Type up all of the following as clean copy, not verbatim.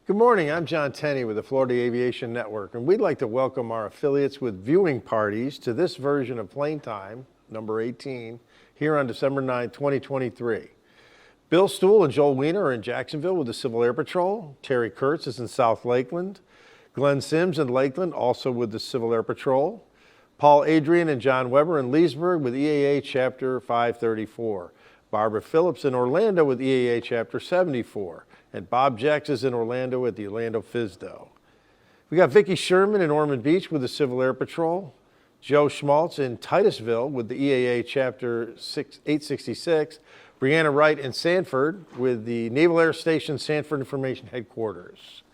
Good morning, I'm John Tenney with the Florida Aviation Network, and we'd like to welcome our affiliates with viewing parties to this version of Plane Time, number 18, here on December 9, 2023. Bill Stuhl and Joel Wiener are in Jacksonville with the Civil Air Patrol. Terry Kurtz is in South Lakeland. Glenn Sims in Lakeland, also with the Civil Air Patrol. Paul Adrian and John Weber in Leesburg with EAA Chapter 534. Barbara Phillips in Orlando with EAA Chapter 74. And Bob Jacks is in Orlando at the Orlando FSDO. We got Vicki Sherman in Ormond Beach with the Civil Air Patrol. Joe Schmaltz in Titusville with the EAA Chapter 866. Brianna Wright in Sanford with the Naval Air Station Sanford Information Headquarters.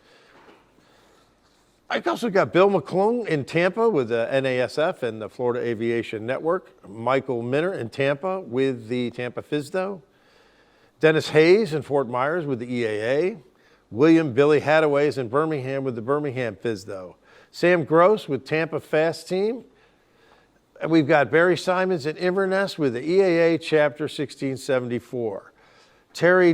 I also got Bill McClung in Tampa with the NASF and the Florida Aviation Network. Michael Minner in Tampa with the Tampa FSDO. Dennis Hayes in Fort Myers with the EAA. William Billy Hadaway is in Birmingham with the Birmingham FSDO. Sam Gross with Tampa Fast Team. And we've got Barry Simons in Inverness with the EAA Chapter 1674. Terry,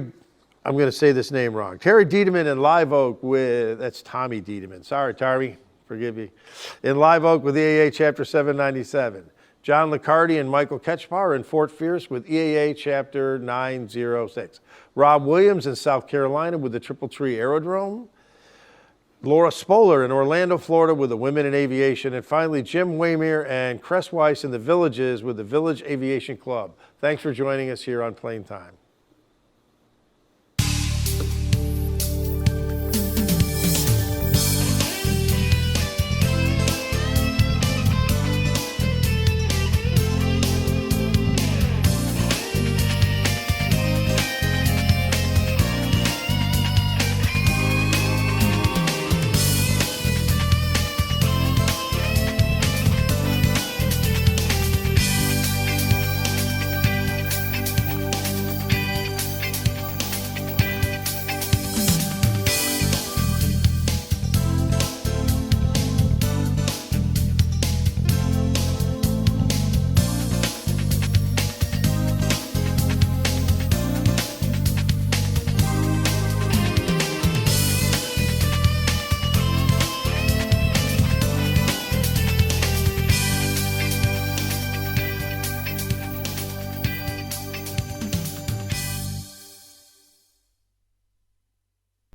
I'm going to say this name wrong. Terry Diedemann in Live Oak with, that's Tommy Diedemann. Sorry, Tommy, forgive me. In Live Oak with EAA Chapter 797. John Liccardi and Michael Ketchbar in Fort Pierce with EAA Chapter 906. Rob Williams in South Carolina with the Triple Tree Aerodrome. Laura Spoler in Orlando, Florida with the Women in Aviation. And finally, Jim Waymere and Cress Weiss in the Villages with the Village Aviation Club. Thanks for joining us here on Plane Time.